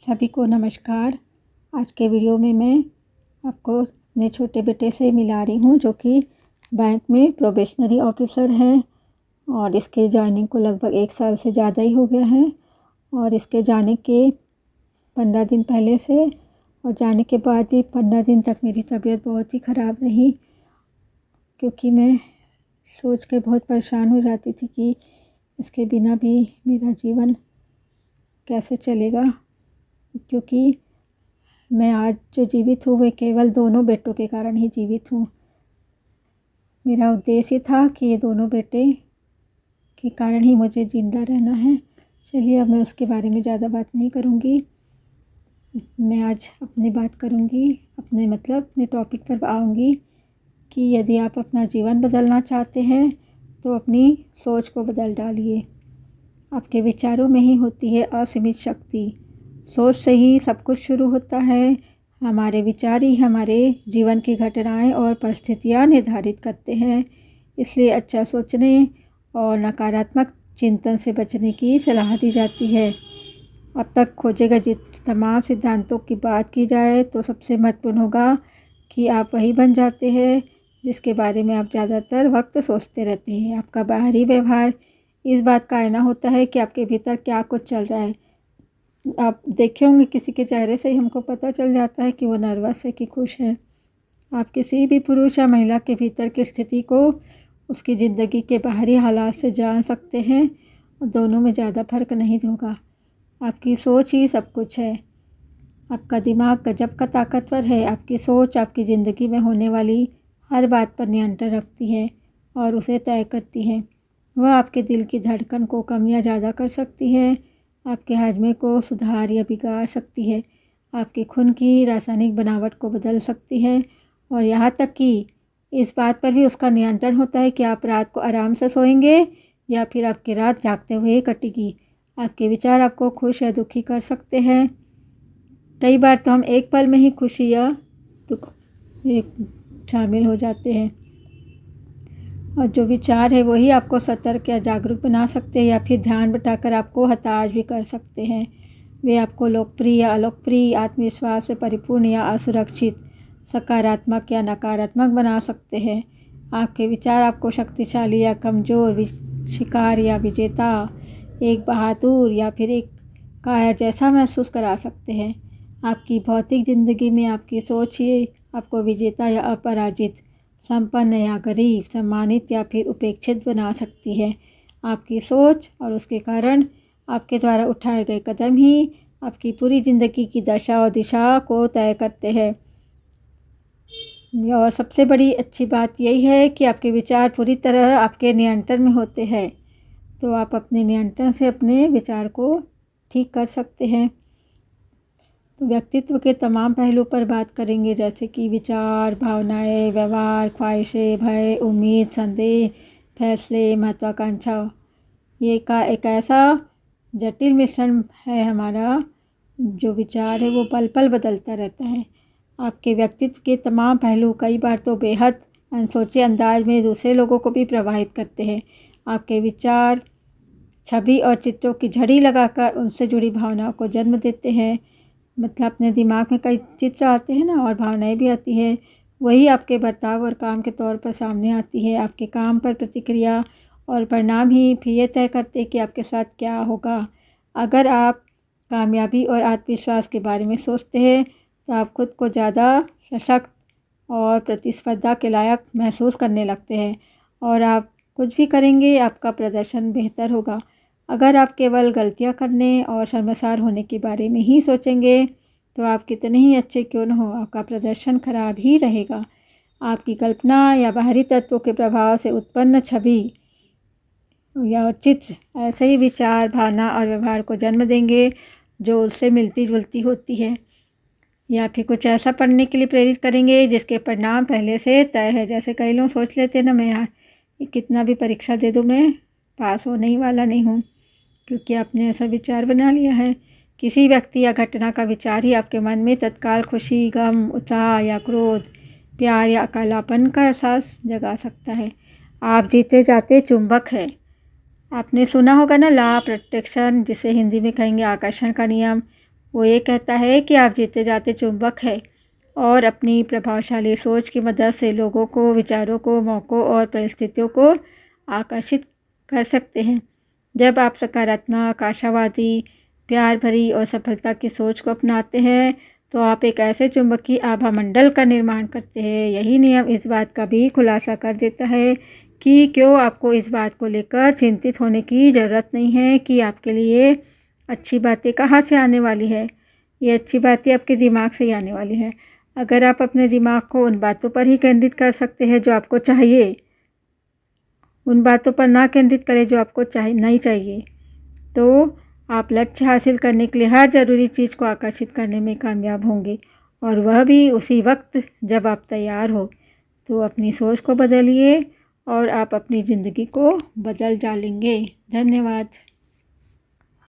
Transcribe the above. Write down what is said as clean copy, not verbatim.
सभी को नमस्कार। आज के वीडियो में मैं आपको अपने छोटे बेटे से मिला रही हूँ, जो कि बैंक में प्रोबेशनरी ऑफिसर हैं और इसके जाने को लगभग 1 साल से ज़्यादा ही हो गया है। और इसके जाने के 15 दिन पहले से और जाने के बाद भी 15 दिन तक मेरी तबीयत बहुत ही ख़राब रही, क्योंकि मैं सोच के बहुत परेशान हो जाती थी कि इसके बिना भी मेरा जीवन कैसे चलेगा। क्योंकि मैं आज जो जीवित हूँ वे केवल दोनों बेटों के कारण ही जीवित हूँ। मेरा उद्देश्य था कि ये दोनों बेटे के कारण ही मुझे जिंदा रहना है। चलिए, अब मैं उसके बारे में ज़्यादा बात नहीं करूँगी। मैं आज अपनी बात करूँगी, अपने टॉपिक पर आऊँगी कि यदि आप अपना जीवन बदलना चाहते हैं तो अपनी सोच को बदल डालिए। आपके विचारों में ही होती है असीमित शक्ति। सोच से ही सब कुछ शुरू होता है। हमारे विचार ही हमारे जीवन की घटनाएं और परिस्थितियां निर्धारित करते हैं। इसलिए अच्छा सोचने और नकारात्मक चिंतन से बचने की सलाह दी जाती है। अब तक खोजे गए जिन तमाम सिद्धांतों की बात की जाए तो सबसे महत्वपूर्ण होगा कि आप वही बन जाते हैं जिसके बारे में आप ज़्यादातर वक्त सोचते रहते हैं। आपका बाहरी व्यवहार इस बात का आईना होता है कि आपके भीतर क्या कुछ चल रहा है। आप देखे होंगे किसी के चेहरे से ही हमको पता चल जाता है कि वो नर्वस है कि खुश है। आप किसी भी पुरुष या महिला के भीतर की स्थिति को उसकी ज़िंदगी के बाहरी हालात से जान सकते हैं और दोनों में ज़्यादा फर्क नहीं होगा। आपकी सोच ही सब कुछ है। आपका दिमाग गजब का ताकतवर है। आपकी सोच आपकी ज़िंदगी में होने वाली हर बात पर नियंत्रण रखती है और उसे तय करती है। वह आपके दिल की धड़कन को कम या ज़्यादा कर सकती है, आपके हाजमे को सुधार या बिगाड़ सकती है, आपके खून की रासायनिक बनावट को बदल सकती है और यहाँ तक कि इस बात पर भी उसका नियंत्रण होता है कि आप रात को आराम से सोएंगे या फिर आपकी रात जागते हुए कटेगी। आपके विचार आपको खुश या दुखी कर सकते हैं। कई बार तो हम एक पल में ही खुशी या दुख शामिल हो जाते हैं और जो विचार है वही आपको सतर्क या जागरूक बना सकते हैं या फिर ध्यान बटाकर आपको हताश भी कर सकते हैं। वे आपको लोकप्रिय या अलोकप्रिय, आत्मविश्वास से परिपूर्ण या असुरक्षित, सकारात्मक या नकारात्मक बना सकते हैं। आपके विचार आपको शक्तिशाली या कमज़ोर, शिकार या विजेता, एक बहादुर या फिर एक कायर जैसा महसूस करा सकते हैं। आपकी भौतिक ज़िंदगी में आपकी सोच ही आपको विजेता या अपराजित, संपन्न या गरीब, सम्मानित या फिर उपेक्षित बना सकती है। आपकी सोच और उसके कारण आपके द्वारा उठाए गए कदम ही आपकी पूरी ज़िंदगी की दशा और दिशा को तय करते हैं। और सबसे बड़ी अच्छी बात यही है कि आपके विचार पूरी तरह आपके नियंत्रण में होते हैं, तो आप अपने नियंत्रण से अपने विचार को ठीक कर सकते हैं। तो व्यक्तित्व के तमाम पहलू पर बात करेंगे, जैसे कि विचार, भावनाएं, व्यवहार, ख्वाहिशें, भय, उम्मीद, संदेह, फैसले, महत्वाकांक्षा। ये का एक ऐसा जटिल मिश्रण है हमारा। जो विचार है वो पल पल बदलता रहता है। आपके व्यक्तित्व के तमाम पहलू कई बार तो बेहद अनसोचे अंदाज में दूसरे लोगों को भी प्रभावित करते हैं। आपके विचार छवि और चित्रों की झड़ी लगाकर उनसे जुड़ी भावनाओं को जन्म देते हैं। मतलब अपने दिमाग में कई चित्र आते हैं ना, और भावनाएं भी आती है, वही आपके बर्ताव और काम के तौर पर सामने आती है। आपके काम पर प्रतिक्रिया और परिणाम ही फिर ये तय करते हैं कि आपके साथ क्या होगा। अगर आप कामयाबी और आत्मविश्वास के बारे में सोचते हैं तो आप खुद को ज़्यादा सशक्त और प्रतिस्पर्धा के लायक महसूस करने लगते हैं और आप कुछ भी करेंगे आपका प्रदर्शन बेहतर होगा। अगर आप केवल गलतियां करने और शर्मसार होने के बारे में ही सोचेंगे तो आप कितने ही अच्छे क्यों न हो, आपका प्रदर्शन खराब ही रहेगा। आपकी कल्पना या बाहरी तत्वों के प्रभाव से उत्पन्न छवि या चित्र ऐसे ही विचार, भावना और व्यवहार को जन्म देंगे जो उससे मिलती जुलती होती है, या फिर कुछ ऐसा पढ़ने के लिए प्रेरित करेंगे जिसके परिणाम पहले से तय है। जैसे कई लोग सोच लेते हैं ना, मैं यहाँ कितना भी परीक्षा दे दूँ मैं पास होने ही वाला नहीं हूँ, क्योंकि आपने ऐसा विचार बना लिया है। किसी व्यक्ति या घटना का विचार ही आपके मन में तत्काल खुशी, गम, उत्साह या क्रोध, प्यार या अकेलापन का एहसास जगा सकता है। आप जीते जाते चुंबक हैं। आपने सुना होगा ना लॉ ऑफ अट्रैक्शन, जिसे हिंदी में कहेंगे आकर्षण का नियम। वो ये कहता है कि आप जीते जाते चुंबक है और अपनी प्रभावशाली सोच की मदद से लोगों को, विचारों को, मौक़ों और परिस्थितियों को आकर्षित कर सकते हैं। जब आप सकारात्मक, आशावादी, प्यार भरी और सफलता की सोच को अपनाते हैं तो आप एक ऐसे चुंबकीय आभा मंडल का निर्माण करते हैं। यही नियम इस बात का भी खुलासा कर देता है कि क्यों आपको इस बात को लेकर चिंतित होने की ज़रूरत नहीं है कि आपके लिए अच्छी बातें कहाँ से आने वाली है। ये अच्छी बातें आपके दिमाग से ही आने वाली है। अगर आप अपने दिमाग को उन बातों पर ही केंद्रित कर सकते हैं जो आपको चाहिए, उन बातों पर ना केंद्रित करें जो आपको नहीं चाहिए, तो आप लक्ष्य हासिल करने के लिए हर ज़रूरी चीज़ को आकर्षित करने में कामयाब होंगे, और वह भी उसी वक्त जब आप तैयार हो। तो अपनी सोच को बदलिए और आप अपनी ज़िंदगी को बदल डालेंगे। धन्यवाद।